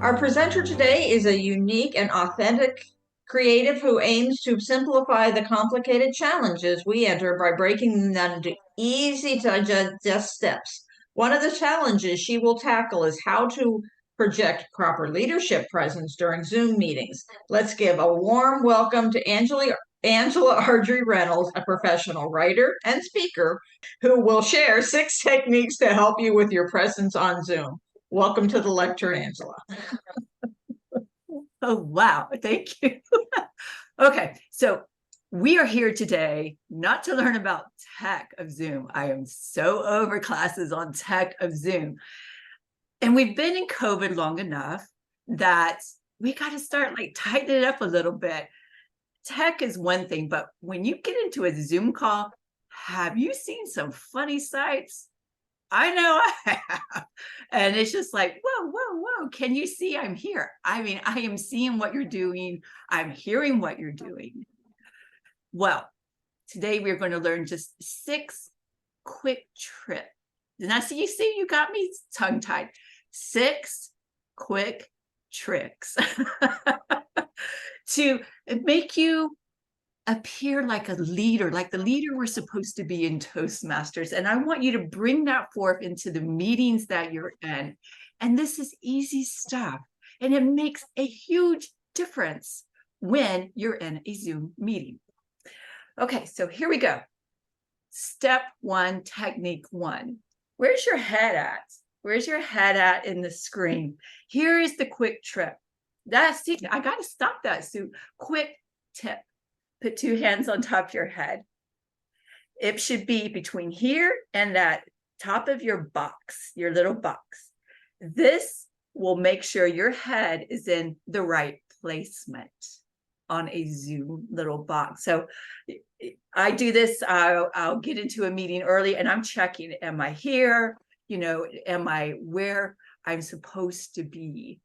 Our presenter today is a unique and authentic creative who aims to simplify the complicated challenges we enter by breaking them into easy to digest steps. One of the challenges she will tackle is how to project proper leadership presence during Zoom meetings. Let's give a warm welcome to Angela Ardrey Reynolds, a professional writer and speaker who will share 6 techniques to help you with your presence on Zoom. Welcome to the lecture, Angela. Oh, wow. Thank you. Okay, so we are here today not to learn about tech of Zoom. I am so over classes on tech of Zoom. And we've been in COVID long enough that we got to start tightening it up a little bit. Tech is one thing, but when you get into a Zoom call, have you seen some funny sights? I know I have. And it's just like, whoa, whoa, whoa. Can you see I'm here? I mean, I am seeing what you're doing. I'm hearing what you're doing. Well, today we're going to learn just 6 quick tricks. And I see you got me tongue-tied. 6 quick tricks to make you appear like a leader, like the leader we're supposed to be in Toastmasters. And I want you to bring that forth into the meetings that you're in. And this is easy stuff. And it makes a huge difference when you're in a Zoom meeting. Okay, so here we go. Step 1, technique 1. Where's your head at? Where's your head at in the screen? Here is the quick tip. I got to stop that. So quick tip. Put 2 hands on top of your head. It should be between here and that top of your box, your little box. This will make sure your head is in the right placement on a Zoom little box. So I do this, I'll get into a meeting early and I'm checking, am I here? Am I where I'm supposed to be?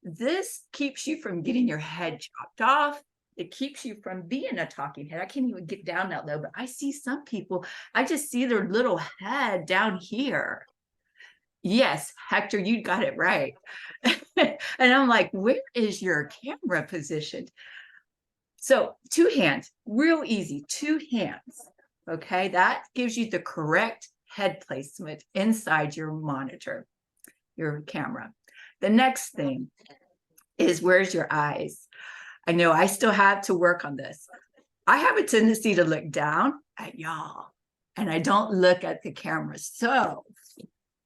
This keeps you from getting your head chopped off. It keeps you from being a talking head. I can't even get down that low, but I see some people, I just see their little head down here. Yes, Hector, you got it right. And I'm like, where is your camera positioned? So 2 hands, real easy, 2 hands. Okay, that gives you the correct head placement inside your monitor, your camera. The next thing is, where's your eyes? I know I still have to work on this. I have a tendency to look down at y'all and I don't look at the camera. So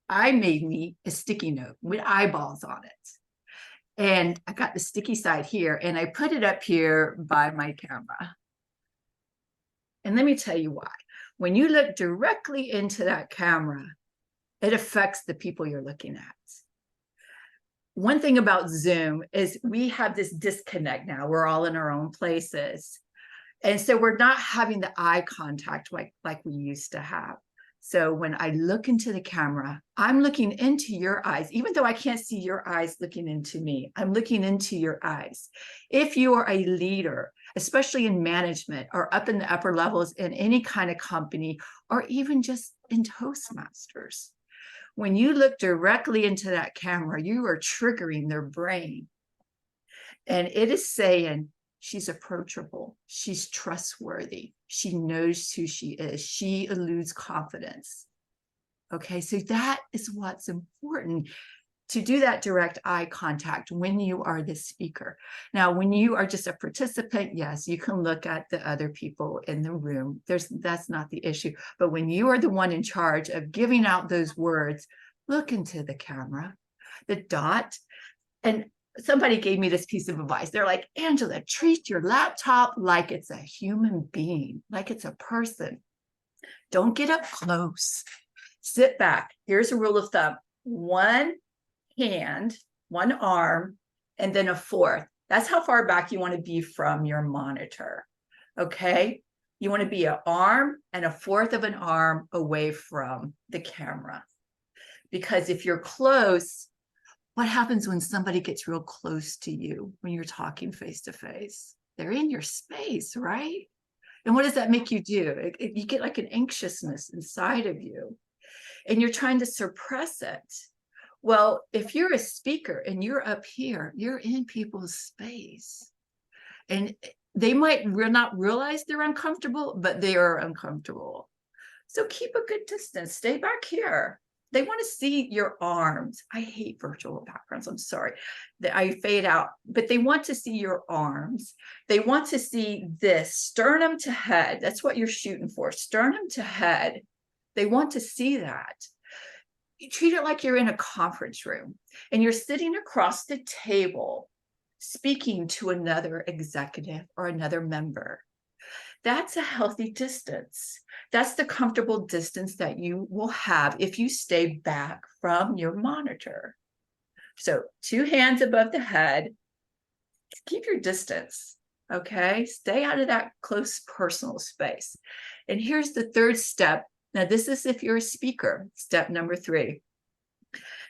I made me a sticky note with eyeballs on it. And I got the sticky side here and I put it up here by my camera. And let me tell you why. When you look directly into that camera, it affects the people you're looking at. One thing about Zoom is we have this disconnect now. We're all in our own places. And so we're not having the eye contact like we used to have. So when I look into the camera, I'm looking into your eyes, even though I can't see your eyes looking into me. I'm looking into your eyes. If you are a leader, especially in management or up in the upper levels in any kind of company, or even just in Toastmasters, when you look directly into that camera, you are triggering their brain. And it is saying, she's approachable, she's trustworthy, she knows who she is, she eludes confidence. Okay, so that is what's important, to do that direct eye contact when you are the speaker. Now, when you are just a participant, yes, you can look at the other people in the room. That's not the issue. But when you are the one in charge of giving out those words, look into the camera, the dot. And somebody gave me this piece of advice. They're like, Angela, treat your laptop like it's a human being, like it's a person. Don't get up close. Sit back. Here's a rule of thumb. 1 hand, 1 arm, and then a 4th. That's how far back you want to be from your monitor. Okay? You want to be an arm and a 4th of an arm away from the camera. Because if you're close, what happens when somebody gets real close to you when you're talking face to face? They're in your space, right? And what does that make you do? You get like an anxiousness inside of you, and you're trying to suppress it. Well, if you're a speaker and you're up here, you're in people's space. And they might not realize they're uncomfortable, but they are uncomfortable. So keep a good distance. Stay back here. They want to see your arms. I hate virtual backgrounds. I'm sorry. I fade out, but they want to see your arms. They want to see this sternum to head. That's what you're shooting for. Sternum to head. They want to see that. You treat it like you're in a conference room and you're sitting across the table speaking to another executive or another member. That's a healthy distance. That's the comfortable distance that you will have if you stay back from your monitor. So 2 hands above the head, keep your distance, okay? Stay out of that close personal space. And here's the third step. Now, this is if you're a speaker, step number 3.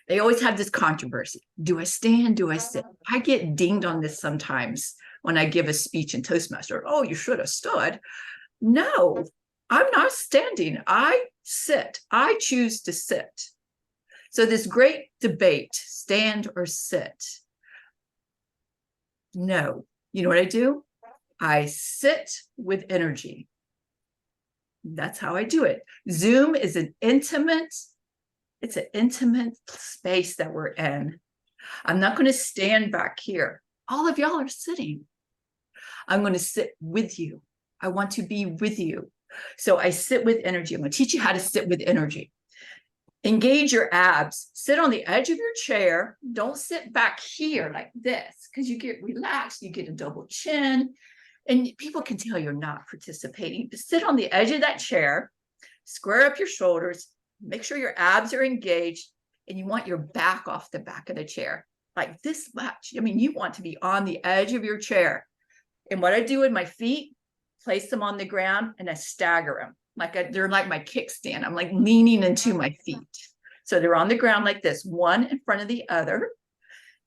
They always have this controversy. Do I stand? Do I sit? I get dinged on this sometimes when I give a speech in Toastmasters. Oh, you should have stood. No, I'm not standing. I sit. I choose to sit. So this great debate, stand or sit. No. You know what I do? I sit with energy. That's how I do it. Zoom is an intimate space that we're in. I'm not going to stand back here. All of y'all are sitting. I'm going to sit with you. I want to be with you. So I sit with energy. I'm going to teach you how to sit with energy. Engage your abs. Sit on the edge of your chair. Don't sit back here like this because you get relaxed. You get a double chin. And people can tell you're not participating. But sit on the edge of that chair. Square up your shoulders. Make sure your abs are engaged. And you want your back off the back of the chair. Like this much. I mean, you want to be on the edge of your chair. And what I do with my feet, place them on the ground and I stagger them. They're like my kickstand. I'm like leaning into my feet. So they're on the ground like this, one in front of the other.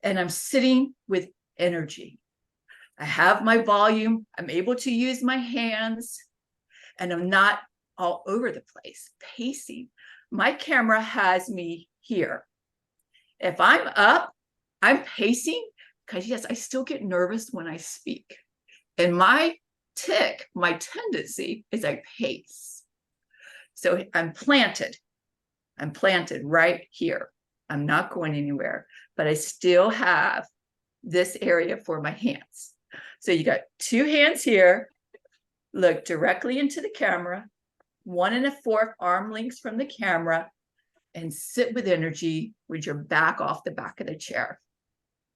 And I'm sitting with energy. I have my volume. I'm able to use my hands. And I'm not all over the place, pacing. My camera has me here. If I'm up, I'm pacing because, yes, I still get nervous when I speak. And my tendency is I pace. So I'm planted right here. I'm not going anywhere, but I still have this area for my hands. So you got 2 hands here, look directly into the camera, 1 1/4 arm lengths from the camera, and sit with energy with your back off the back of the chair.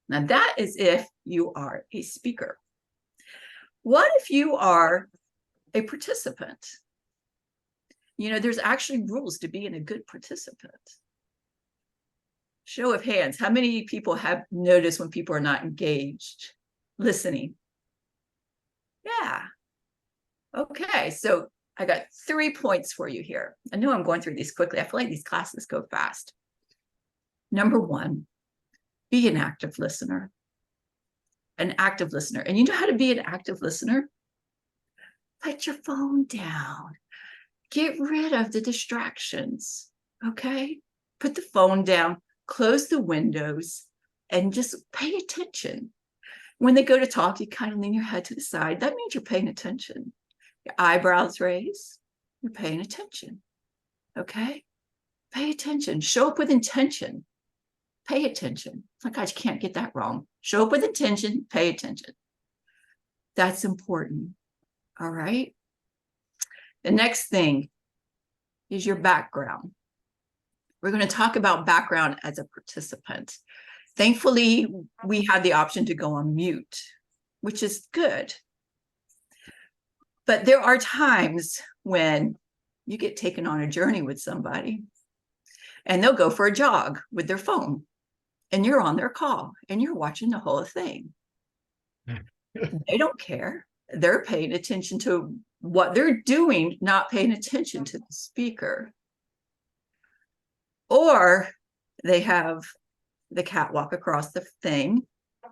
Now that is if you are a speaker. What if you are a participant? You know, there's actually rules to being a good participant. Show of hands. How many people have noticed when people are not engaged, listening? Yeah. Okay, so I got 3 points for you here. I know I'm going through these quickly. I feel like these classes go fast. Number 1, be an active listener. An active listener. And you know how to be an active listener? Put your phone down. Get rid of the distractions, okay? Put the phone down, close the windows, and just pay attention. When they go to talk, you kind of lean your head to the side. That means you're paying attention. Your eyebrows raise, you're paying attention, okay? Pay attention. Show up with intention. Pay attention. Oh my gosh, you can't get that wrong. Show up with intention, pay attention. That's important, all right? The next thing is your background. We're going to talk about background as a participant. Thankfully, we have the option to go on mute, which is good. But there are times when you get taken on a journey with somebody and they'll go for a jog with their phone and you're on their call and you're watching the whole thing. They don't care. They're paying attention to what they're doing, not paying attention to the speaker. Or they have the catwalk across the thing,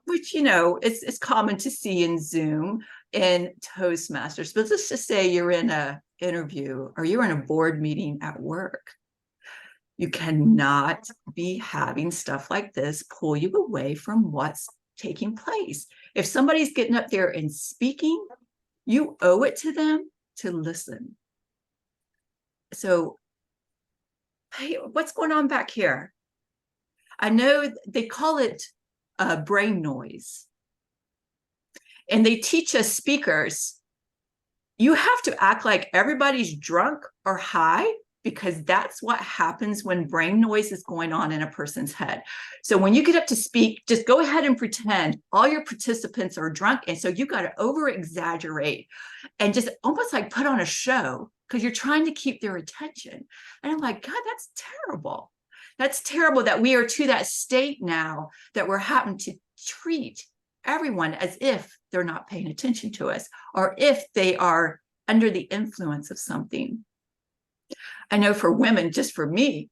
which, you know, it's common to see in Zoom, in Toastmasters. But let's just say you're in an interview or you're in a board meeting at work. You cannot be having stuff like this pull you away from what's taking place. If somebody's getting up there and speaking, you owe it to them to listen. So, hey, what's going on back here? I know they call it brain noise. And they teach us speakers, you have to act like everybody's drunk or high, because that's what happens when brain noise is going on in a person's head. So when you get up to speak, just go ahead and pretend all your participants are drunk. And so you got to over exaggerate and just almost like put on a show because you're trying to keep their attention. And I'm like, God, that's terrible. That's terrible that we are to that state now that we're having to treat everyone as if they're not paying attention to us or if they are under the influence of something. I know for women, just for me,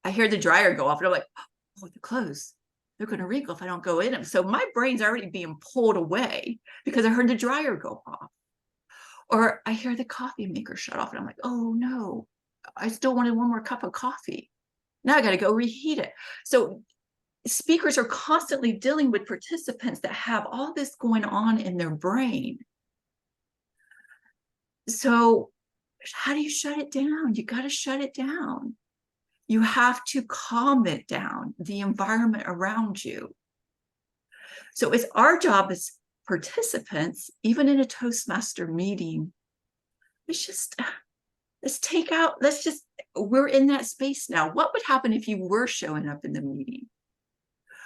I hear the dryer go off and I'm like, oh, the clothes, they're going to wrinkle if I don't go in them. So my brain's already being pulled away because I heard the dryer go off. Or I hear the coffee maker shut off and I'm like, oh no, I still wanted one more cup of coffee. Now I got to go reheat it. So speakers are constantly dealing with participants that have all this going on in their brain. So how do you shut it down? You got to shut it down. You have to calm it down, the environment around you. So it's our job as participants, even in a Toastmaster meeting, let's take out, we're in that space now. What would happen if you were showing up in the meeting?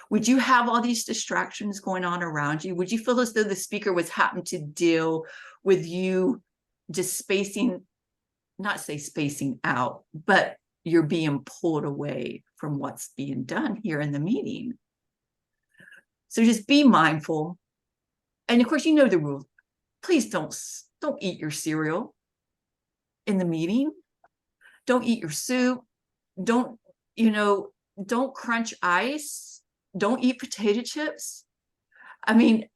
Would you have all these distractions going on around you? Would you feel as though the speaker was having to deal with you just not say spacing out, but you're being pulled away from what's being done here in the meeting? So just be mindful. And of course, you know the rules. Please don't eat your cereal in the meeting. Don't eat your soup. Don't, don't crunch ice. Don't eat potato chips. I mean,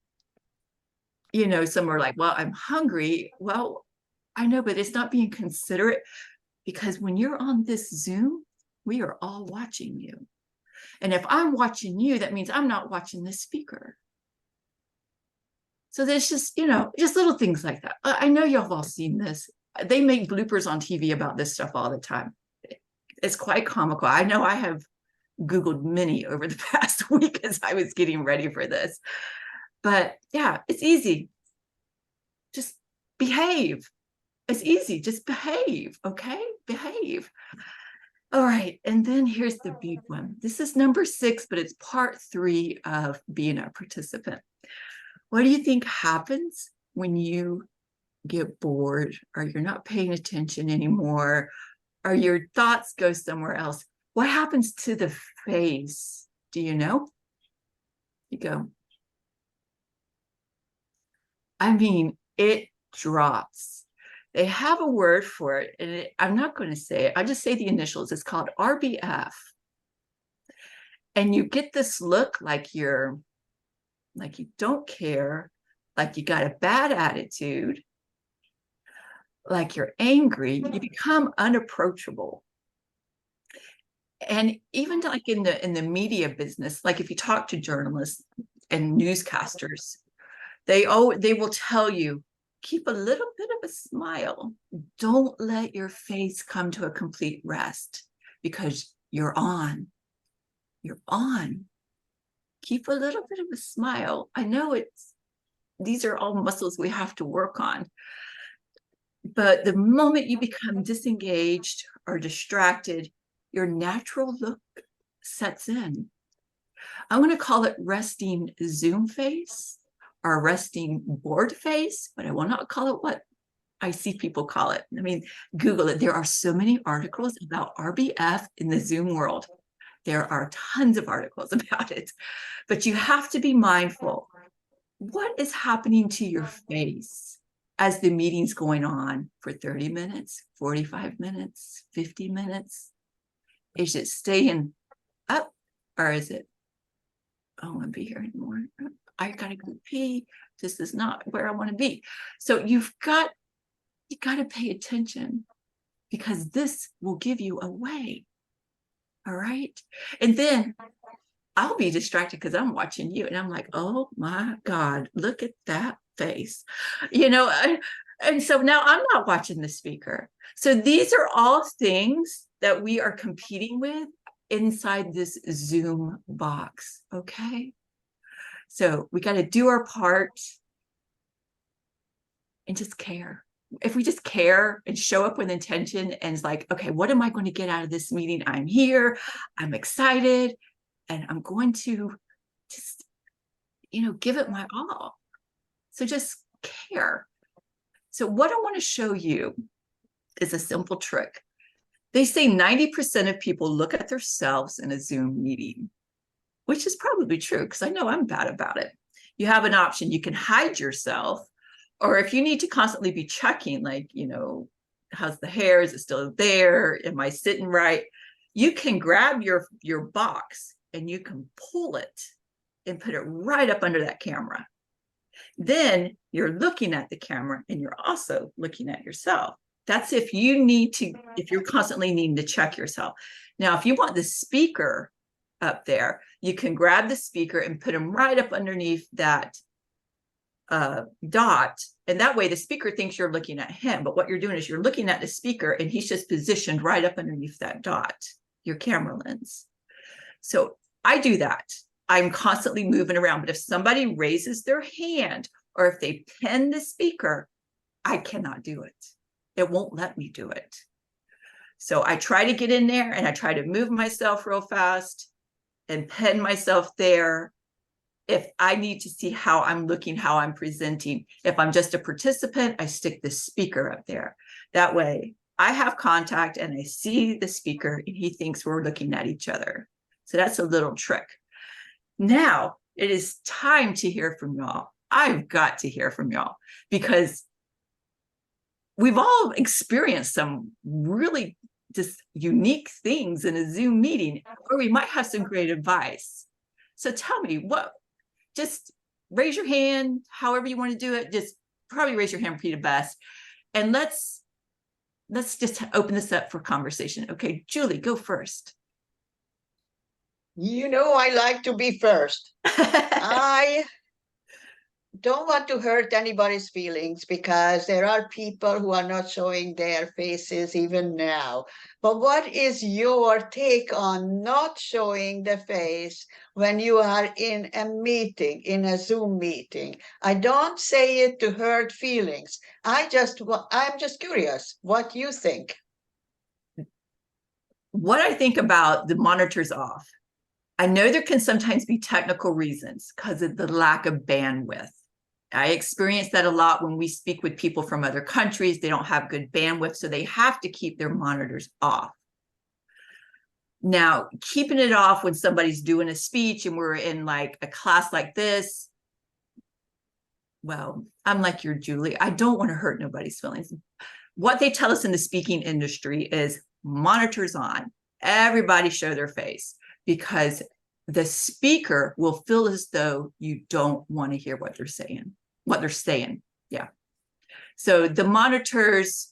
some are like, well, I'm hungry. Well, I know, but it's not being considerate, because when you're on this Zoom, we are all watching you. And if I'm watching you, that means I'm not watching this speaker. So there's just little things like that. I know y'all have all seen this. They make bloopers on TV about this stuff all the time. It's quite comical. I know I have Googled many over the past week as I was getting ready for this. But yeah, it's easy. Just behave. It's easy. Just behave. Okay? Behave. All right. And then here's the big one. This is number 6, but it's part 3 of being a participant. What do you think happens when you get bored or you're not paying attention anymore or your thoughts go somewhere else? What happens to the face? Do you know? You go, I mean, it drops. They have a word for it, and I'm not going to say it. I'll just say the initials. It's called RBF. And you get this look like you don't care, like you got a bad attitude, like you're angry. You become unapproachable. And even like in the media business, like if you talk to journalists and newscasters, they will tell you, keep a little bit of a smile. Don't let your face come to a complete rest, because you're on. You're on. Keep a little bit of a smile. I know these are all muscles we have to work on. But the moment you become disengaged or distracted, your natural look sets in. I'm going to call it resting Zoom face or resting board face, but I will not call it what I see people call it. I mean, Google it. There are so many articles about RBF in the Zoom world. There are tons of articles about it, but you have to be mindful. What is happening to your face as the meeting's going on for 30 minutes, 45 minutes, 50 minutes? Is it staying up, or is it, I don't want to be here anymore. I gotta go pee. This is not where I want to be. So you got to pay attention, because this will give you away. All right. And then I'll be distracted because I'm watching you and I'm like, oh my God, look at that face. You know, and so now I'm not watching the speaker. So these are all things that we are competing with inside this Zoom box. Okay. So we got to do our part and just care. If we just care and show up with intention and it's like, okay, what am I going to get out of this meeting? I'm here, I'm excited, and I'm going to just, give it my all. So just care. So what I want to show you is a simple trick. They say 90% of people look at themselves in a Zoom meeting, which is probably true because I know I'm bad about it. You have an option. You can hide yourself, or if you need to constantly be checking, like, how's the hair? Is it still there? Am I sitting right? You can grab your box and you can pull it and put it right up under that camera. Then you're looking at the camera and you're also looking at yourself. That's if you're constantly needing to check yourself. Now, if you want the speaker up there, you can grab the speaker and put them right up underneath that dot. And that way the speaker thinks you're looking at him. But what you're doing is you're looking at the speaker and he's just positioned right up underneath that dot, your camera lens. So I do that. I'm constantly moving around. But if somebody raises their hand or if they pin the speaker, I cannot do it. It won't let me do it. So I try to get in there and I try to move myself real fast and pin myself there. If I need to see how I'm looking, how I'm presenting, if I'm just a participant, I stick the speaker up there. That way I have contact and I see the speaker and he thinks we're looking at each other. So that's a little trick. Now it is time to hear from y'all. I've got to hear from y'all because we've all experienced some really just unique things in a Zoom meeting, or we might have some great advice. So tell me, just raise your hand, however you want to do it. Just probably raise your hand would be the best. And let's just open this up for conversation. Okay, Julie, go first. I like to be first. I don't want to hurt anybody's feelings because there are people who are not showing their faces even now. But what is your take on not showing the face when you are in a meeting, in a Zoom meeting? I don't say it to hurt feelings. I'm just curious what you think. What I think about the monitors off, I know there can sometimes be technical reasons because of the lack of bandwidth. I experience that a lot when we speak with people from other countries. They don't have good bandwidth, so they have to keep their monitors off. Now, keeping it off when somebody's doing a speech and we're in like a class like this, well, I'm like you're Julie. I don't want to hurt nobody's feelings. What they tell us in the speaking industry is monitors on. Everybody show their face because the speaker will feel as though you don't want to hear what they're saying. Yeah. So the monitors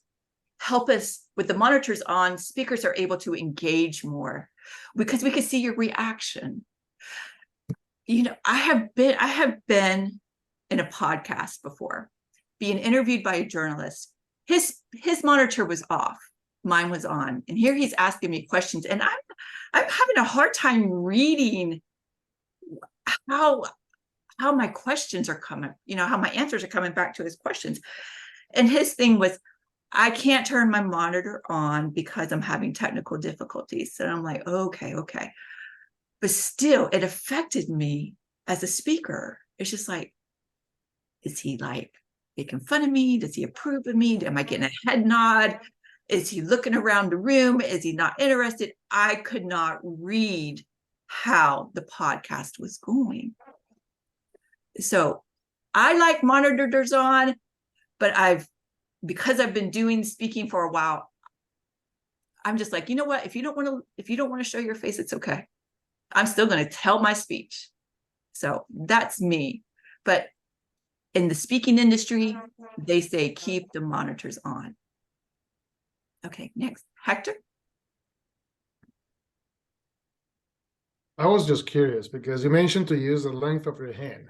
help us. With the monitors on, speakers are able to engage more because we can see your reaction. I have been in a podcast before, being interviewed by a journalist. His monitor was off, mine was on, and here he's asking me questions, and I'm having a hard time reading how my questions are coming, how my answers are coming back to his questions. And his thing was, I can't turn my monitor on because I'm having technical difficulties. So I'm like, okay. But still, it affected me as a speaker. It's just like, is he like making fun of me? Does he approve of me? Am I getting a head nod? Is he looking around the room? Is he not interested? I could not read how the podcast was going. So I like monitors on, but because I've been doing speaking for a while, I'm just like, you know what? If you don't want to show your face, it's okay. I'm still going to tell my speech. So that's me. But in the speaking industry, they say keep the monitors on. Okay, next, Hector. I was just curious because you mentioned to use the length of your hand.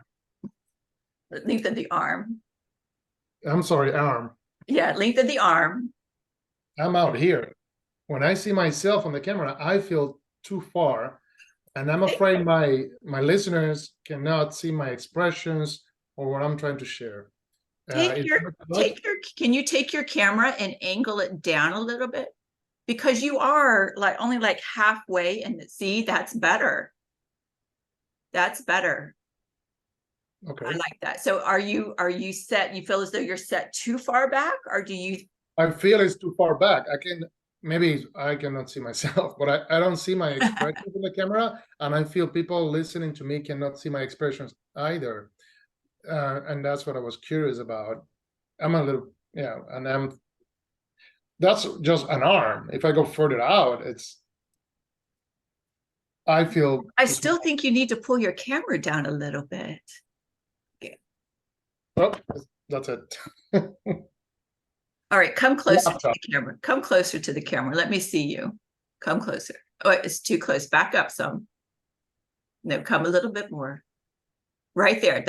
Length of the arm. I'm sorry, arm. Yeah, length of the arm. I'm out here. When I see myself on the camera, I feel too far, and I'm afraid my listeners cannot see my expressions or what I'm trying to share. Can you take your camera and angle it down a little bit? Because you are like only like halfway, and see, that's better. That's better. Okay. I like that. So are you set? You feel as though you're set too far back, or do you? I feel it's too far back. Maybe I cannot see myself, but I don't see my expressions in the camera, and I feel people listening to me cannot see my expressions either. And that's what I was curious about. I'm a little, yeah, and that's just an arm. If I go further out, I feel. I still think you need to pull your camera down a little bit. Oh, that's it. All right, come closer to the camera. Come closer to the camera. Let me see you. Come closer. Oh, it's too close. Back up some. No, come a little bit more. Right there.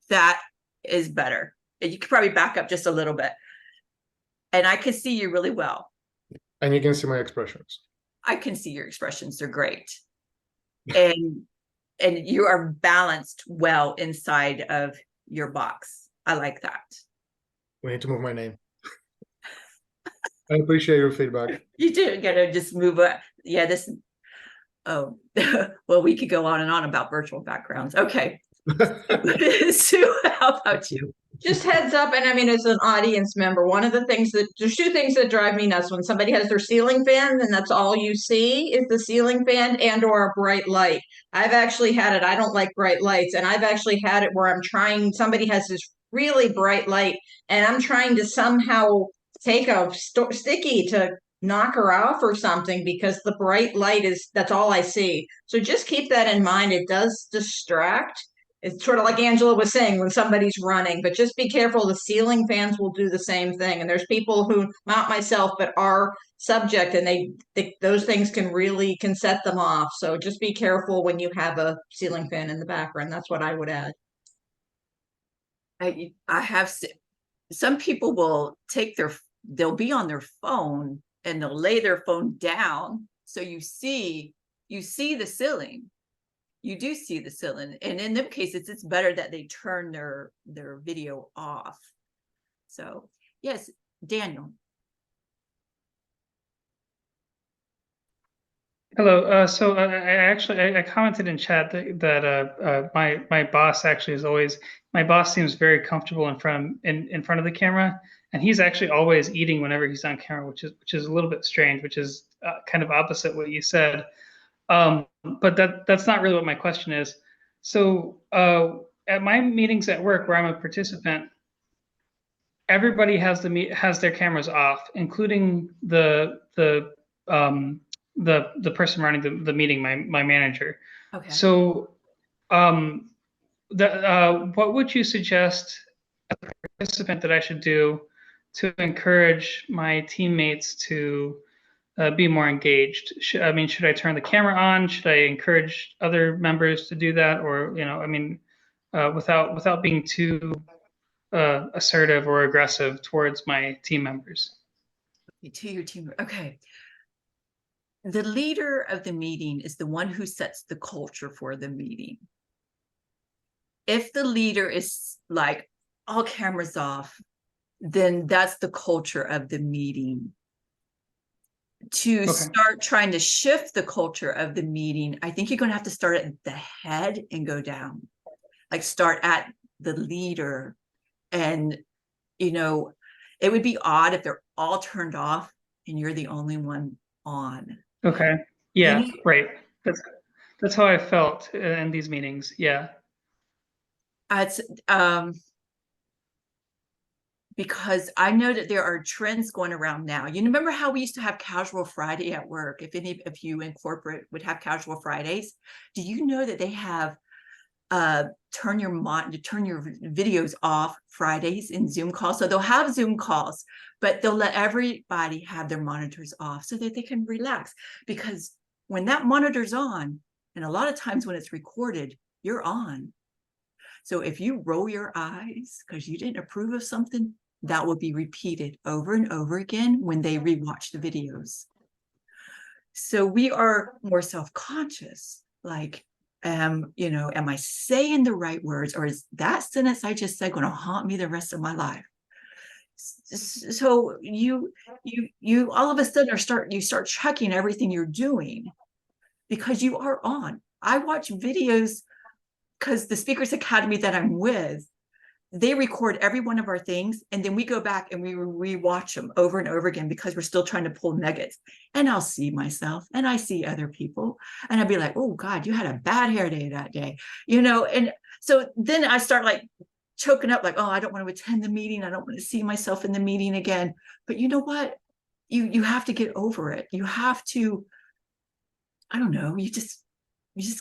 That is better. You could probably back up just a little bit. And I can see you really well. And you can see my expressions. I can see your expressions. They're great. And you are balanced well inside of your box. I like that. We need to move my name. I appreciate your feedback. You do gotta just move it. Yeah, oh, well, we could go on and on about virtual backgrounds. Okay. Sue, how about you? Just heads up, and I mean, as an audience member, there's two things that drive me nuts when somebody has their ceiling fan and that's all you see is the ceiling fan and or a bright light. I've actually had it. I don't like bright lights, and I've actually had it where somebody has this really bright light, and I'm trying to somehow take a sticky to knock her off or something because the bright light that's all I see. So just keep that in mind. It does distract. It's sort of like Angela was saying when somebody's running, but just be careful. The ceiling fans will do the same thing. And there's people who, not myself, but are subject, and those things can set them off. So just be careful when you have a ceiling fan in the background. That's what I would add. I have some people they'll be on their phone and they'll lay their phone down. So you see the ceiling. You do see the ceiling, and in them cases, it's better that they turn their video off. So yes, Daniel. Hello. So I commented in chat that my boss actually my boss seems very comfortable in front of the camera, and he's actually always eating whenever he's on camera, which is a little bit strange, which is kind of opposite what you said. But that's not really what my question is. So at my meetings at work where I'm a participant, everybody has their cameras off, including the person running the meeting, my manager. Okay. So what would you suggest as a participant that I should do to encourage my teammates to be more engaged? Should I turn the camera on? Should I encourage other members to do that, or without being too assertive or aggressive towards my team members? To your team. Okay. The leader of the meeting is the one who sets the culture for the meeting. If the leader is like all cameras off, then that's the culture of the meeting. To start trying to shift the culture of the meeting, I think you're going to have to start at the head and go down. Like start at the leader. And, it would be odd if they're all turned off and you're the only one on. Okay. Yeah, right. That's how I felt in these meetings. Yeah. It's because I know that there are trends going around now. You remember how we used to have casual Friday at work? If you in corporate would have casual Fridays, do you know that they have turn your videos off Fridays in Zoom calls? So they'll have Zoom calls, but they'll let everybody have their monitors off so that they can relax. Because when that monitor's on, and a lot of times when it's recorded, you're on. So if you roll your eyes because you didn't approve of something, that will be repeated over and over again when they rewatch the videos. So we are more self-conscious, like, am I saying the right words, or is that sentence I just said going to haunt me the rest of my life? So you all of a sudden start checking everything you're doing because you are on. I watch videos because the Speakers Academy that I'm with, they record every one of our things, and then we go back and we rewatch them over and over again because we're still trying to pull nuggets. And I'll see myself and I see other people, and I'll be like, oh God, you had a bad hair day that day, and so then I start like choking up, like, oh, I don't want to attend the meeting. I don't want to see myself in the meeting again. But you know what? You have to get over it. You have to, I don't know, you just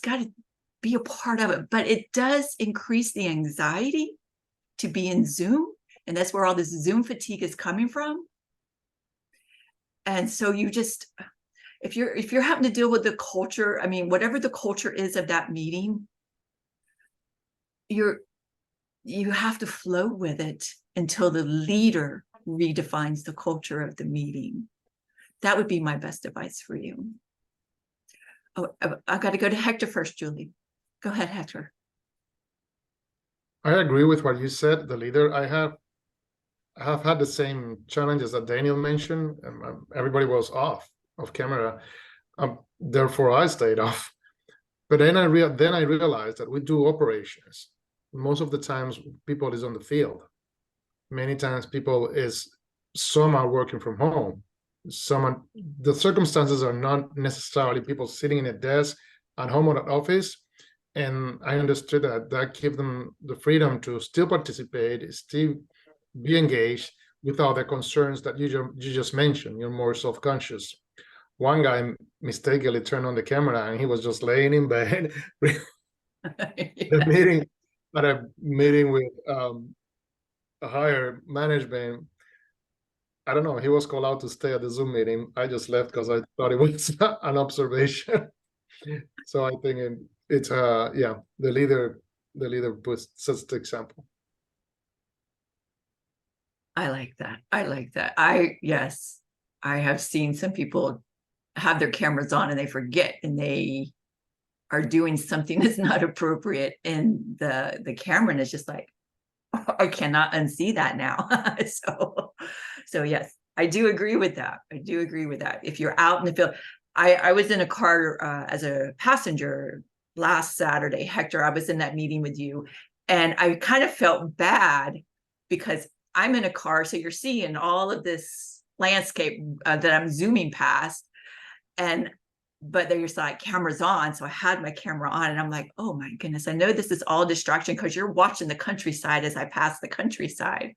got to be a part of it. But it does increase the anxiety to be in Zoom, and that's where all this Zoom fatigue is coming from. And so you just, if you're having to deal with the culture, I mean, whatever the culture is of that meeting, you have to flow with it until the leader redefines the culture of the meeting. That would be my best advice for you. Oh, I got to go to Hector first, Julie. Go ahead, Hector. I agree with what you said, the leader. I have had the same challenges that Daniel mentioned. Everybody was off of camera. Therefore, I stayed off. But then I realized that we do operations. Most of the times, people is on the field. Many times, some are working from home. The circumstances are not necessarily people sitting in a desk at home or at office. And I understood that gave them the freedom to still participate, still be engaged without the concerns that you just mentioned. You're more self-conscious. One guy mistakenly turned on the camera and he was just laying in bed. Yeah. At a meeting with a higher management. I don't know. He was called out to stay at the Zoom meeting. I just left because I thought it was an observation. So I think it's the leader sets the example. I like that. Yes, I have seen some people have their cameras on and they forget, and they are doing something that's not appropriate, and the camera is just like, oh, I cannot unsee that now. So yes, I do agree with that. If you're out in the field, I was in a car as a passenger last Saturday, Hector. I was in that meeting with you, and I kind of felt bad because I'm in a car, so you're seeing all of this landscape that I'm zooming past, but there's like cameras on, so I had my camera on, and I'm like, oh my goodness, I know this is all distraction because you're watching the countryside as I pass the countryside,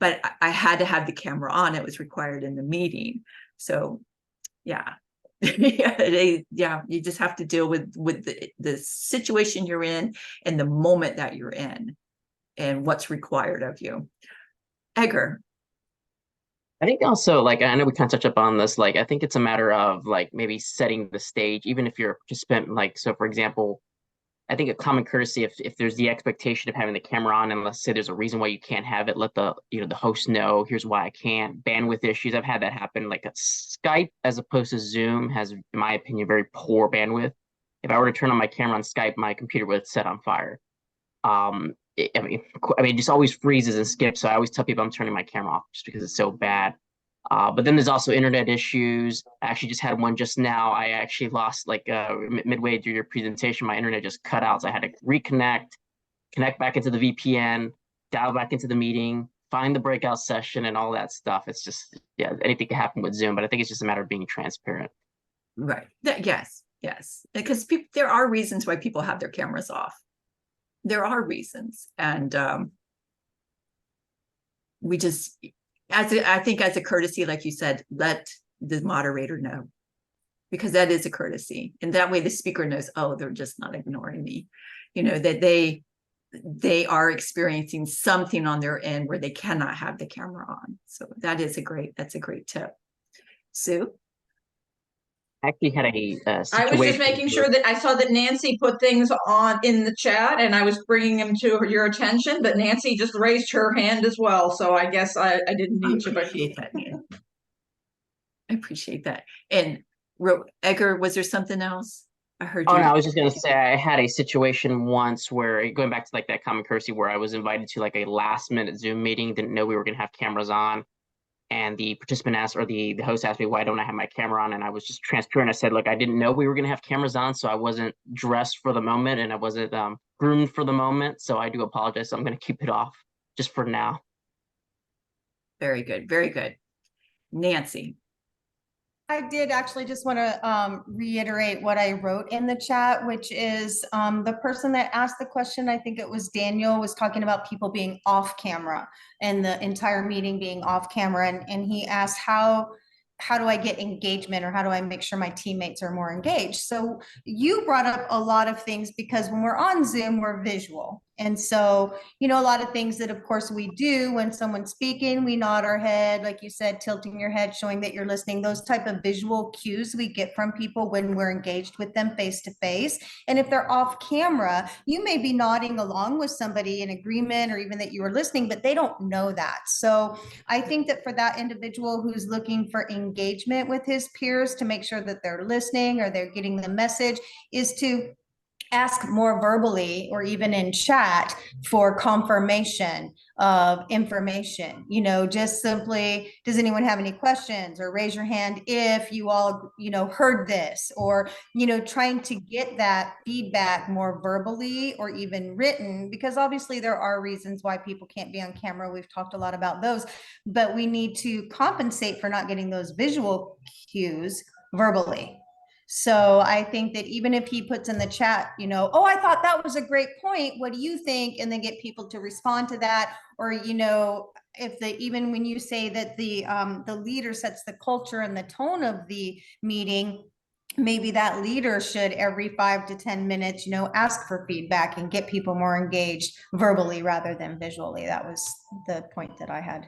but I had to have the camera on. It was required in the meeting. So yeah. You just have to deal with the situation you're in and the moment that you're in and what's required of you. Edgar. I think also, like, I know we kind of touch up on this, like, I think it's a matter of like maybe setting the stage, even if you're a participant, like, so for example, I think a common courtesy, if there's the expectation of having the camera on, and let's say there's a reason why you can't have it, let the host know, here's why I can't. Bandwidth issues, I've had that happen. Like, Skype as opposed to Zoom has, in my opinion, very poor bandwidth. If I were to turn on my camera on Skype, my computer would set on fire. I mean, it just always freezes and skips. So I always tell people I'm turning my camera off just because it's so bad. But then there's also internet issues. I actually just had one just now. I actually lost, like, midway through your presentation, my internet just cut out. So I had to reconnect, connect back into the VPN, dial back into the meeting, find the breakout session and all that stuff. It's just, yeah, anything can happen with Zoom, but I think it's just a matter of being transparent. Right. Yes. Because there are reasons why people have their cameras off. There are reasons. And we just, I think as a courtesy, like you said, let the moderator know, because that is a courtesy. And that way the speaker knows, oh, they're just not ignoring me. That they are experiencing something on their end where they cannot have the camera on. So that's a great tip. Sue? actually had a I was just situation making where, sure that I saw that Nancy put things on in the chat and I was bringing them to your attention, but Nancy just raised her hand as well. So I guess I didn't I need to, but appreciate that, Nan. I appreciate that. And Edgar, was there something else? I heard oh you. no, I was just gonna say I had a situation once where going back to like that common courtesy where I was invited to like a last minute Zoom meeting, didn't know we were gonna have cameras on. And the participant asked, or the host asked me, why don't I have my camera on? And I was just transparent. I said, look, I didn't know we were going to have cameras on, so I wasn't dressed for the moment and I wasn't groomed for the moment. So I do apologize. So I'm going to keep it off just for now. Very good. Very good. Nancy. I did actually just want to reiterate what I wrote in the chat, which is the person that asked the question, I think it was Daniel, was talking about people being off camera and the entire meeting being off camera. And he asked, how do I get engagement, or how do I make sure my teammates are more engaged? So you brought up a lot of things, because when we're on Zoom, we're visual. And so, you know, a lot of things that of course we do when someone's speaking, we nod our head, like you said, tilting your head, showing that you're listening, those type of visual cues we get from people when we're engaged with them face to face. And if they're off camera, you may be nodding along with somebody in agreement, or even that you were listening, but they don't know that. So I think that for that individual who's looking for engagement with his peers, to make sure that they're listening or they're getting the message, is to ask more verbally or even in chat for confirmation of information. You know, just simply, does anyone have any questions, or raise your hand if you all, you know, heard this, or, you know, trying to get that feedback more verbally or even written, because obviously there are reasons why people can't be on camera. We've talked a lot about those, but we need to compensate for not getting those visual cues verbally. So I think that even if he puts in the chat, you know, oh, I thought that was a great point, what do you think? And then get people to respond to that. Or, you know, if even when you say that the leader sets the culture and the tone of the meeting, maybe that leader should every 5 to 10 minutes, you know, ask for feedback and get people more engaged verbally rather than visually. That was the point that I had.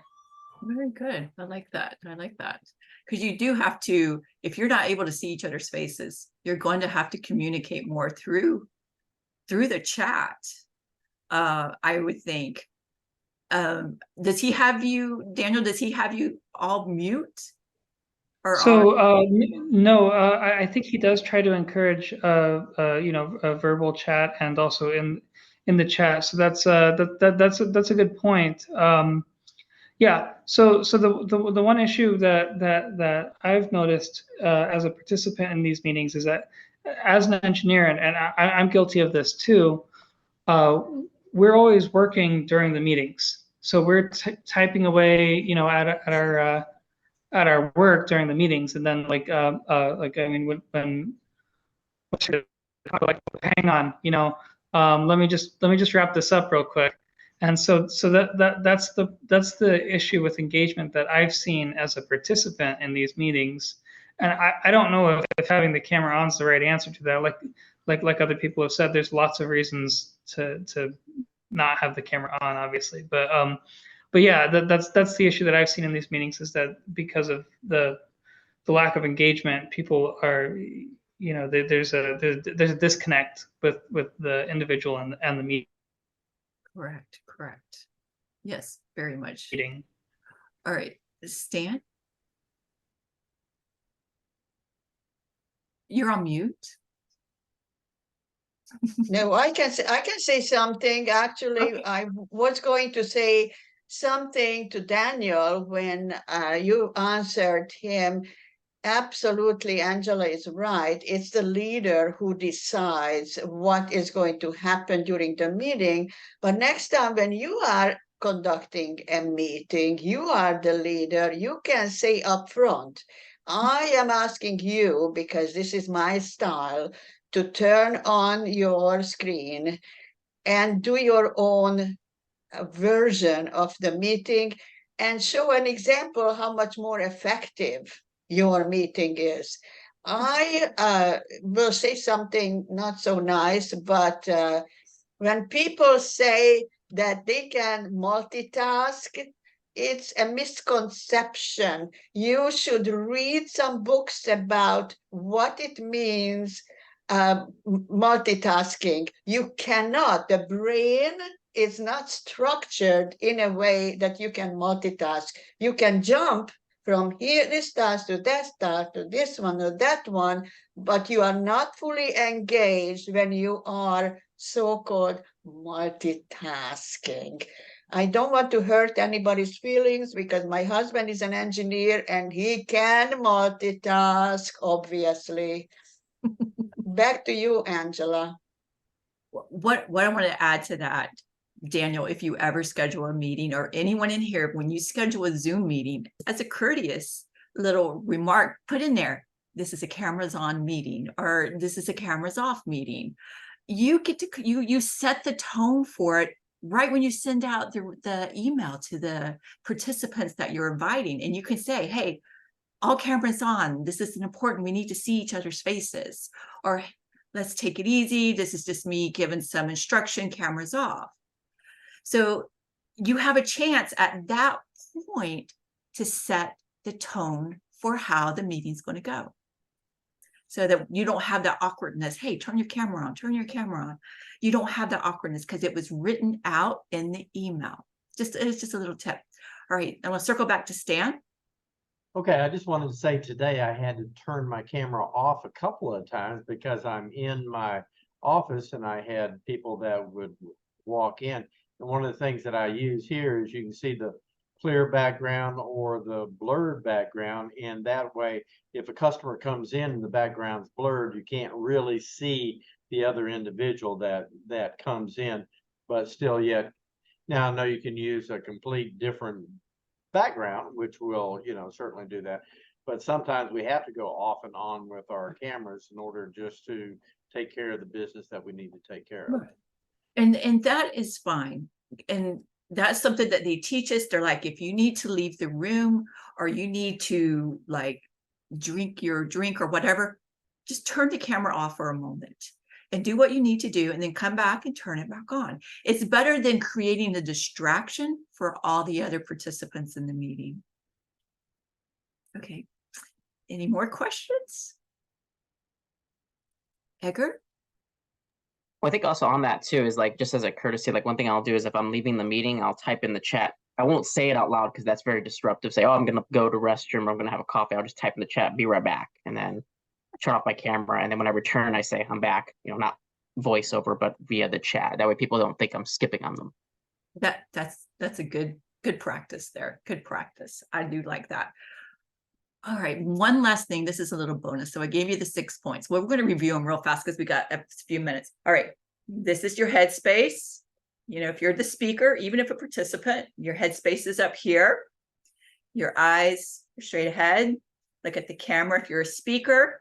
Very good. I like that. I like that. Because you do have to, if you're not able to see each other's faces, you're going to have to communicate more through the chat. I would think. Does he have you, Daniel, does he have you all mute? Or So no, I think he does try to encourage you know, a verbal chat and also in the chat. So that's that's a good point. Yeah. So the one issue that I've noticed as a participant in these meetings is that as an engineer, and I'm guilty of this too, we're always working during the meetings. So we're typing away, you know, at our work during the meetings, and then like I mean when like, hang on, you know, let me just wrap this up real quick. And so that's the issue with engagement that I've seen as a participant in these meetings. And I don't know if having the camera on is the right answer to that. Like other people have said, there's lots of reasons to not have the camera on, obviously. But yeah, that's the issue that I've seen in these meetings, is that because of the lack of engagement, people are, you know, there's a disconnect with the individual and the meeting. correct. Yes, very much. Meeting. All right, Stan, you're on mute. No, I can say something. Actually, Okay. I was going to say something to Daniel when you answered him. Absolutely, Angela is right. It's the leader who decides what is going to happen during the meeting. But next time when you are conducting a meeting, you are the leader, you can say up front, I am asking you, because this is my style, to turn on your screen and do your own version of the meeting and show an example how much more effective your meeting is. I will say something not so nice, but when people say that they can multitask, it's a misconception. You should read some books about what it means, multitasking. You cannot, the brain is not structured in a way that you can multitask. You can jump from here, this task to that task to this one or that one, but you are not fully engaged when you are so-called multitasking. I don't want to hurt anybody's feelings because my husband is an engineer and he can multitask, obviously. Back to you, Angela. What I want to add to that, Daniel, if you ever schedule a meeting, or anyone in here, when you schedule a Zoom meeting, as a courteous little remark, put in there, this is a cameras on meeting, or this is a cameras off meeting. You get to, you set the tone for it right when you send out the email to the participants that you're inviting. And you can say, hey, all cameras on, this is important, we need to see each other's faces, or let's take it easy, this is just me giving some instruction, cameras off. So you have a chance at that point to set the tone for how the meeting's going to go, so that you don't have that awkwardness. Hey, turn your camera on, turn your camera on. You don't have that awkwardness because it was written out in the email. It's just a little tip. All right, I want to circle back to Stan. Okay, I just wanted to say today I had to turn my camera off a couple of times because I'm in my office and I had people that would walk in. And one of the things that I use here is you can see the clear background or the blurred background. And that way, if a customer comes in and the background's blurred, you can't really see the other individual that comes in, but still yet. Now I know you can use a complete different background, which will, certainly do that. But sometimes we have to go off and on with our cameras in order just to take care of the business that we need to take care of. And that is fine. And that's something that they teach us. They're like, if you need to leave the room or you need to like drink your drink or whatever, just turn the camera off for a moment and do what you need to do, and then come back and turn it back on. It's better than creating a distraction for all the other participants in the meeting. Okay, any more questions? Edgar? Well, I think also on that too is like, just as a courtesy, like one thing I'll do is if I'm leaving the meeting, I'll type in the chat. I won't say it out loud because that's very disruptive. Say, oh, I'm going to go to restroom, or I'm going to have a coffee. I'll just type in the chat, be right back. And then turn off my camera. And then when I return, I say, I'm back, not voiceover, but via the chat. That way people don't think I'm skipping on them. That's a good practice there. Good practice. I do like that. All right, one last thing. This is a little bonus. So I gave you the 6 points. Well, we're going to review them real fast because we got a few minutes. All right, this is your headspace. If you're the speaker, even if a participant, your headspace is up here. Your eyes are straight ahead. Look at the camera if you're a speaker.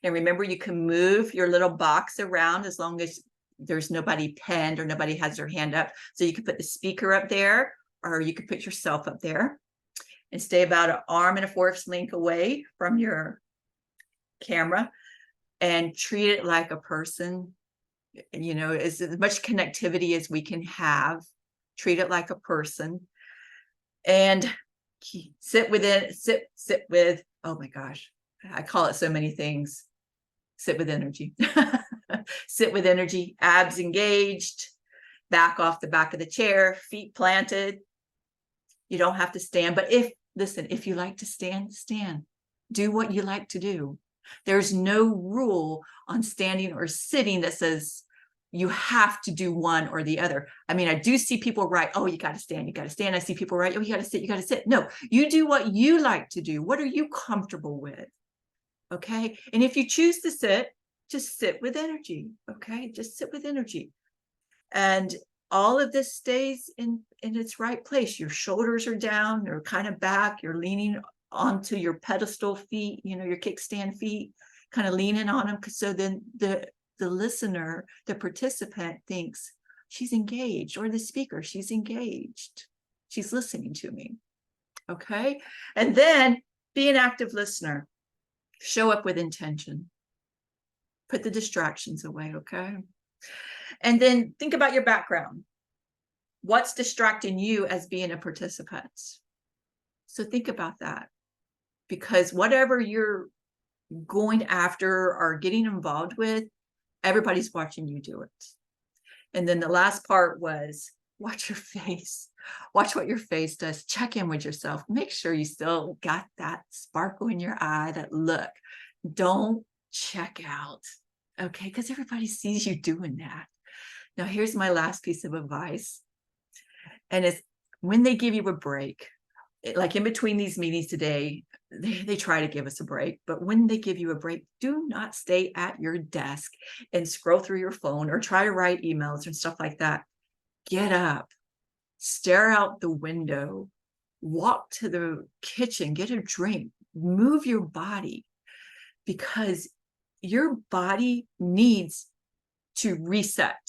And remember, you can move your little box around as long as there's nobody pinned or nobody has their hand up. So you can put the speaker up there, or you could put yourself up there, and stay about an arm and a fourth's length away from your camera, and treat it like a person. As much connectivity as we can have. Treat it like a person, and sit with, oh my gosh, I call it so many things. Sit with energy. Sit with energy, abs engaged, back off the back of the chair, feet planted. You don't have to stand, but if you like to stand, stand. Do what you like to do. There's no rule on standing or sitting that says you have to do one or the other. I mean, I do see people write, oh, you got to stand, you got to stand. I see people write, oh, you got to sit, you got to sit. No, you do what you like to do. What are you comfortable with? Okay. And if you choose to sit, just sit with energy. Okay. Just sit with energy. And all of this stays in its right place. Your shoulders are down, you're kind of back, you're leaning onto your pedestal feet, your kickstand feet, kind of leaning on them. So then the listener, the participant thinks she's engaged, or the speaker, she's engaged. She's listening to me. Okay. And then be an active listener. Show up with intention. Put the distractions away. Okay. And then think about your background. What's distracting you as being a participant? So think about that, because whatever you're going after or getting involved with, everybody's watching you do it. And then the last part was watch your face. Watch what your face does. Check in with yourself. Make sure you still got that sparkle in your eye, that look. Don't check out, okay? Because everybody sees you doing that. Now, here's my last piece of advice. And it's when they give you a break, like in between these meetings today, they try to give us a break, but when they give you a break, do not stay at your desk and scroll through your phone or try to write emails and stuff like that. Get up, stare out the window, walk to the kitchen, get a drink, move your body, because your body needs to reset.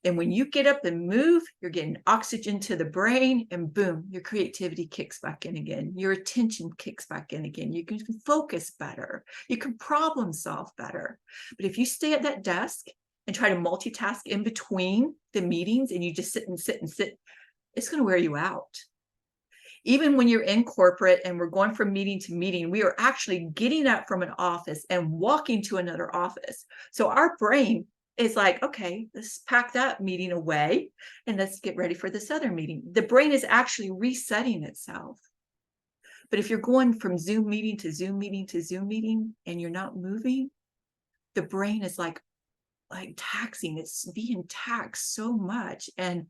And when you get up and move, you're getting oxygen to the brain, and boom, your creativity kicks back in again. Your attention kicks back in again. You can focus better. You can problem solve better. But if you stay at that desk and try to multitask in between the meetings and you just sit and sit and sit, it's going to wear you out. Even when you're in corporate and we're going from meeting to meeting, we are actually getting up from an office and walking to another office. So our brain is like, okay, let's pack that meeting away and let's get ready for this other meeting. The brain is actually resetting itself. But if you're going from Zoom meeting to Zoom meeting to Zoom meeting and you're not moving, the brain is like taxing. It's being taxed so much. And,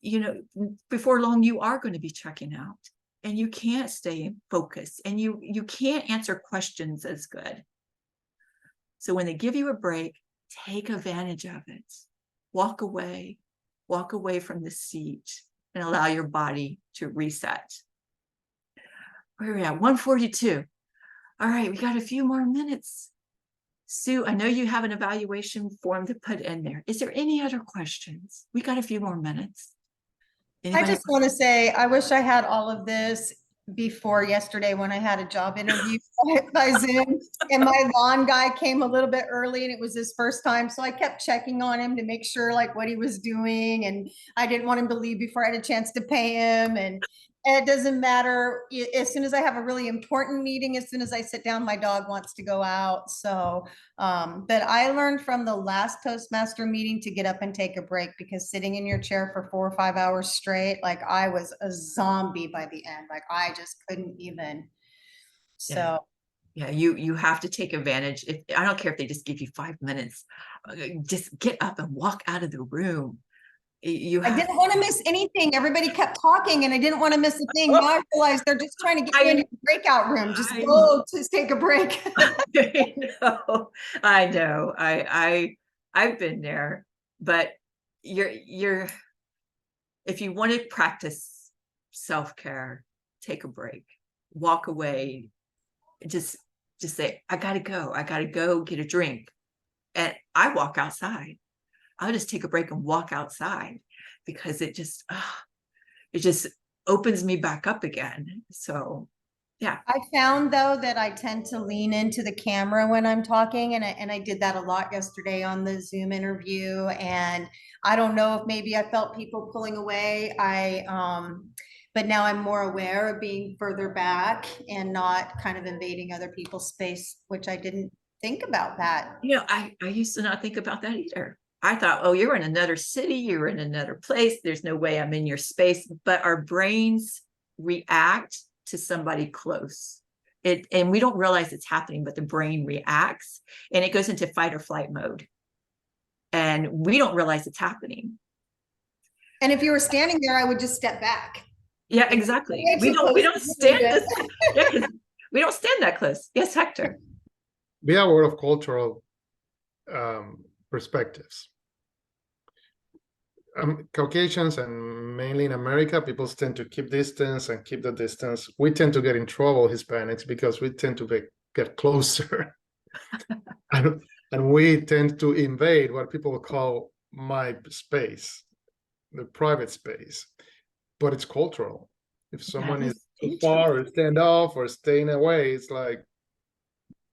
you know, before long, you are going to be checking out and you can't stay focused and you can't answer questions as good. So when they give you a break, take advantage of it. Walk away from the seat and allow your body to reset. Where are we at? 142. All right, we got a few more minutes. Sue, I know you have an evaluation form to put in there. Is there any other questions? We got a few more minutes. Anybody? I just want to say, I wish I had all of this before yesterday when I had a job interview by Zoom, and my lawn guy came a little bit early and it was his first time. So I kept checking on him to make sure like what he was doing. And I didn't want him to leave before I had a chance to pay him. And it doesn't matter. As soon as I have a really important meeting, as soon as I sit down, my dog wants to go out. So, but I learned from the last Toastmaster meeting to get up and take a break, because sitting in your chair for 4 or 5 hours straight, like I was a zombie by the end. Like I just couldn't even. So. Yeah, you have to take advantage. I don't care if they just give you 5 minutes, just get up and walk out of the room. I didn't want to miss anything. Everybody kept talking and I didn't want to miss a thing. Now I realize they're just trying to get you into the breakout room. Just go to take a break. I know. I've been there, but you're if you want to practice self-care, take a break, walk away, just say, I gotta go get a drink. And I walk outside. I'll just take a break and walk outside, because it just opens me back up again. So, yeah. I found though that I tend to lean into the camera when I'm talking, and I did that a lot yesterday on the Zoom interview. And I don't know if maybe I felt people pulling away. But now I'm more aware of being further back and not kind of invading other people's space, which I didn't think about that. You know, I used to not think about that either. I thought, oh, you're in another city, you're in another place, there's no way I'm in your space. But our brains react to somebody close. And we don't realize it's happening, but the brain reacts and it goes into fight or flight mode. And we don't realize it's happening. And if you were standing there, I would just step back. Yeah, exactly. We don't stand we don't stand that close. Yes, Hector. Be aware of cultural perspectives. Caucasians and mainly in America, people tend to keep distance and keep the distance. We tend to get in trouble, Hispanics, because we tend to get closer. and we tend to invade what people call my space, the private space. But it's cultural. If someone is too far or stand off or staying away, it's like,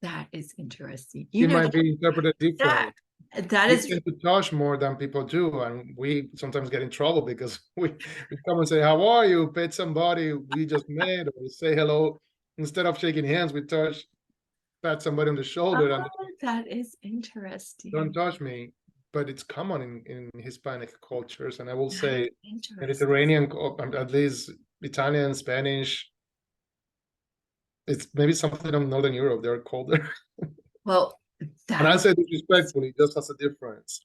that is interesting. It might be interpreted differently. That we is tend to touch more than people do, and we sometimes get in trouble because we come and say, how are you, pet somebody we just met, or say hello. Instead of shaking hands, we pat somebody on the shoulder and that is don't interesting. touch me. But it's common in Hispanic cultures, and I will That say is interesting. Mediterranean, at least Italian, Spanish. It's maybe something in Northern Europe, they're colder. Well, And I say this respectfully, just as a difference.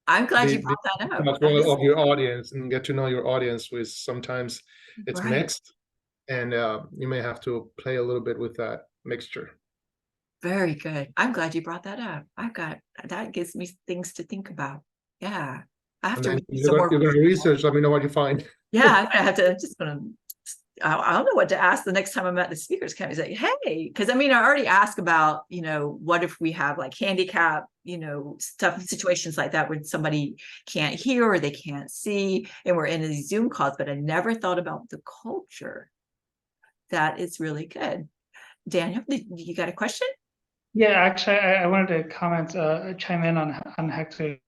I'm glad you Be brought that up. mindful of your audience and get to know your audience, with sometimes it's Right. mixed, and you may have to play a little bit with that mixture. Very good. I'm glad you brought that up. That gives me things to think about. Yeah. I have And to then read some you're more. gonna research, let me know what you find. Yeah, I'm gonna have to. I'm just gonna. I don't know what to ask the next time I'm at the speakers camp. Is like, hey, because I mean, I already asked about, what if we have like handicap, stuff, situations like that when somebody can't hear or they can't see, and we're in these Zoom calls. But I never thought about the culture. That is really good. Daniel, you got a question? Yeah, actually, I wanted to chime in on Hector's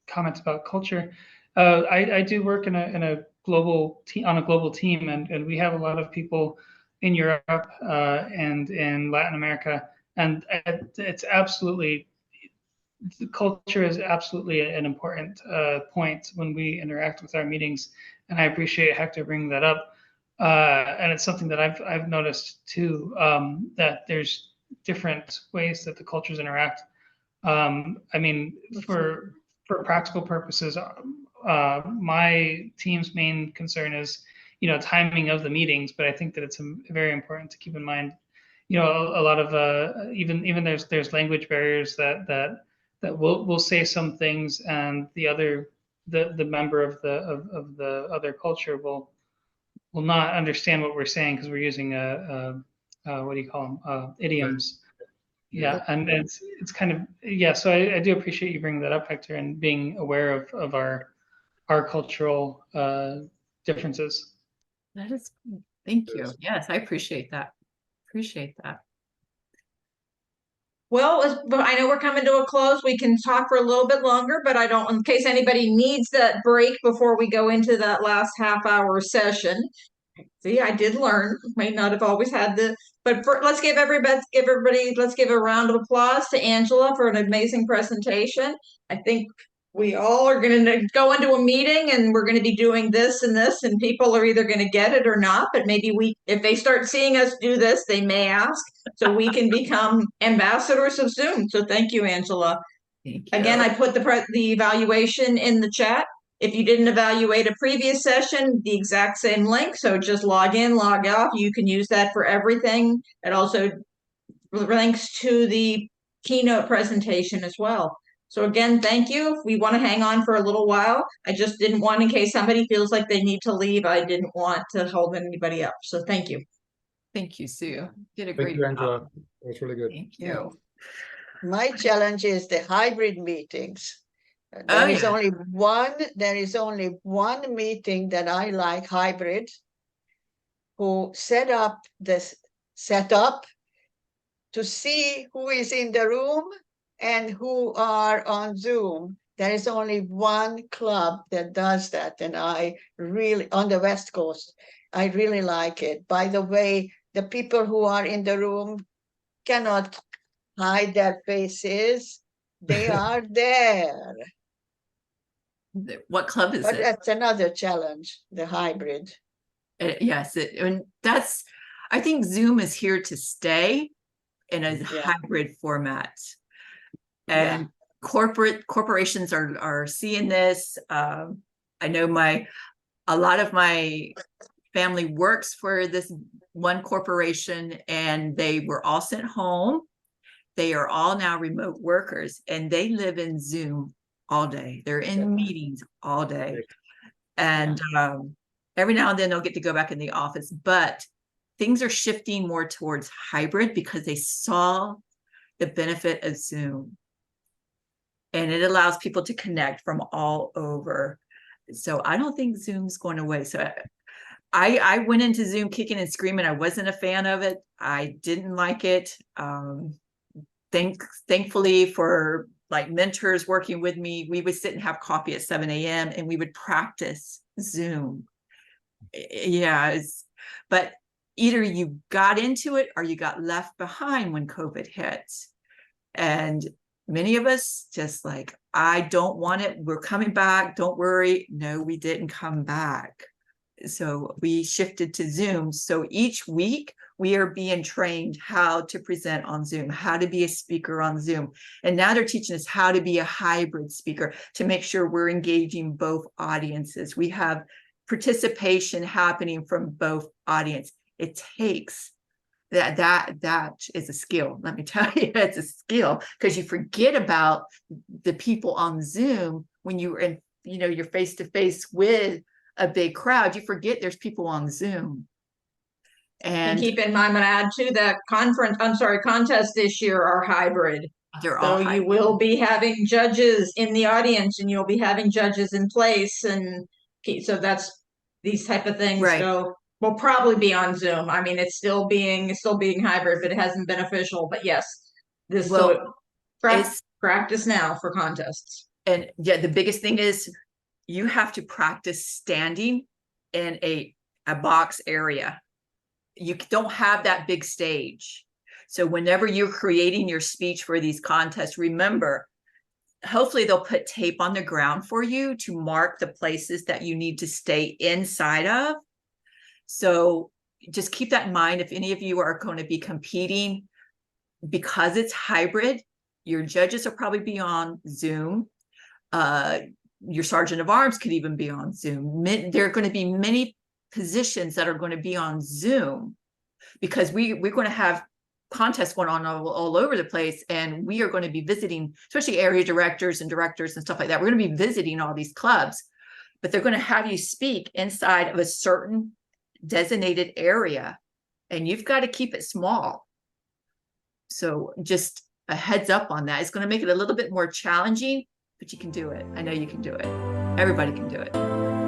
comments about culture. I do work in a global team, on a global team, and we have a lot of people in Europe and in Latin America, and it's absolutely, the culture is absolutely an important point when we interact with our meetings, and I appreciate Hector bringing that up. And it's something that I've noticed too, that there's different ways that the cultures interact. I mean, for practical purposes, my team's main concern is, timing of the meetings. But I think that it's very important to keep in mind, a lot of even there's language barriers that will say some things, and the member of the other culture will not understand what we're saying because we're using what do you call them, idioms. Yeah, and it's kind of, yeah. So I do appreciate you bringing that up, Hector, and being aware of our cultural differences. That is, thank you. Yes, I appreciate that. Appreciate that. Well, I know we're coming to a close. We can talk for a little bit longer, but I don't, in case anybody needs that break before we go into that last half-hour session. See, I did learn. May not have always had but let's give everybody, let's give a round of applause to Angela for an amazing presentation. I think we all are going to go into a meeting and we're going to be doing this and this, and people are either going to get it or not. But maybe if they start seeing us do this, they may ask, so we can become ambassadors of Zoom. So thank you, Angela. Thank you. Again, I put the evaluation in the chat. If you didn't evaluate a previous session, the exact same link. So just log in, log off. You can use that for everything. It also links to the keynote presentation as well. So again, thank you. If we want to hang on for a little while, I just didn't want, in case somebody feels like they need to leave, I didn't want to hold anybody up. So thank you. Thank you, Sue. You did a Thank great you, Angela. job. That was really good. Thank you. My challenge is the hybrid meetings. Oh, There is yeah. only one meeting that I like hybrid, who set up this setup to see who is in the room and who are on Zoom. There is only one club that does that, and I really, on the West Coast, I really like it. By the way, the people who are in the room cannot hide their faces. They are there. What club is But it? that's another challenge, the hybrid. Yes, and I think Zoom is here to stay in a hybrid format. And corporations are seeing this. I know a lot of my family works for this one corporation, and they were all sent home. They are all now remote workers, and they live in Zoom all day. They're in meetings all day. And every now and then they'll get to go back in the office, but things are shifting more towards hybrid because they saw the benefit of Zoom. And it allows people to connect from all over. So I don't think Zoom's going away. So I went into Zoom kicking and screaming. I wasn't a fan of it. I didn't like it. thankfully for like mentors working with me, we would sit and have coffee at 7 a.m. and we would practice Zoom. Yeah, but either you got into it or you got left behind when COVID hit. And many of us just like, I don't want it. We're coming back. Don't worry. No, we didn't come back. So we shifted to Zoom. So each week we are being trained how to present on Zoom, how to be a speaker on Zoom. And now they're teaching us how to be a hybrid speaker to make sure we're engaging both audiences. We have participation happening from both audience. It takes that is a skill. Let me tell you, it's a skill, because you forget about the people on Zoom when you're in, you're face to face with a big crowd. You forget there's people on Zoom. And keep in mind, I'm going to add to that contests this year are hybrid. They're all so you will be having judges in the audience and you'll be having judges in place. And so that's these type of things will probably be on Zoom. I mean, it's still being hybrid, but it hasn't been official. But yes, practice now for contests. And yeah, the biggest thing is you have to practice standing in a box area. You don't have that big stage. So whenever you're creating your speech for these contests, remember, hopefully they'll put tape on the ground for you to mark the places that you need to stay inside of. So just keep that in mind. If any of you are going to be competing, because it's hybrid, your judges will probably be on Zoom. Your sergeant of arms could even be on Zoom. There are going to be many positions that are going to be on Zoom, because we're going to have contests going on all over the place, and we are going to be visiting, especially area directors and directors and stuff like that. We're going to be visiting all these clubs, but they're going to have you speak inside of a certain designated area, and you've got to keep it small. So just a heads up on that. It's going to make it a little bit more challenging, but you can do it. I know you can do it. Everybody can do it.